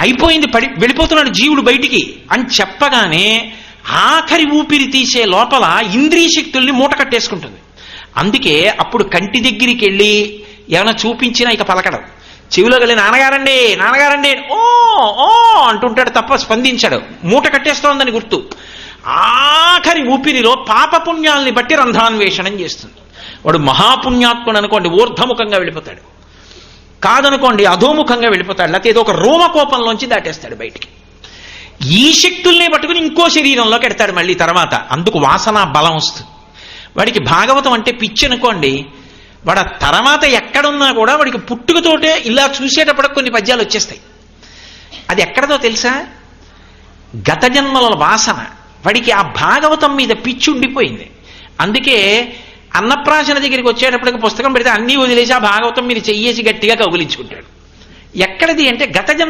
అయిపోయింది, వెళ్ళిపోతున్నాడు జీవుడు బయటికి అని చెప్పగానే ఆఖరి ఊపిరి తీసే లోపల ఇంద్రియ శక్తుల్ని మూట కట్టేసుకుంటుంది. అందుకే అప్పుడు కంటి దగ్గరికి వెళ్ళి ఏమైనా చూపించినా ఇక పలకడం, చెవిలోకి వెళ్ళి నాన్నగారండి నాన్నగారండి ఓ ఓ అంటుంటాడు తప్ప స్పందించాడు, మూట కట్టేస్తోందని గుర్తు. ఆఖరి ఊపిరిలో పాపపుణ్యాల్ని బట్టి రంధ్రాన్వేషణం చేస్తుంది. వాడు మహాపుణ్యాత్ముడు అనుకోండి ఊర్ధముఖంగా వెళ్ళిపోతాడు, కాదనుకోండి అధోముఖంగా వెళ్ళిపోతాడు, లేకపోతే ఏదో ఒక రోమకోపంలోంచి దాటేస్తాడు బయటికి. ఈ శక్తుల్ని పట్టుకుని ఇంకో శరీరంలోకి ఎడతాడు మళ్ళీ తర్వాత. అందుకు వాసన బలం వస్తుంది వాడికి. భాగవతం అంటే పిచ్చి అనుకోండి, వాడు ఆ తర్వాత ఎక్కడున్నా కూడా వాడికి పుట్టుకతోటే ఇలా చూసేటప్పటికి కొన్ని పద్యాలు వచ్చేస్తాయి. అది ఎక్కడదో తెలుసా? గత జన్మల వాసన. వాడికి ఆ భాగవతం మీద పిచ్చి ఉండిపోయింది. అందుకే అన్నప్రాశన దగ్గరికి వచ్చేటప్పటికి పుస్తకం పెడితే అన్నీ వదిలేసి ఆ భాగవతం మీరు చెయ్యేసి గట్టిగా కౌగిలించుకుంటాడు. ఎక్కడిది అంటే గత జన్మ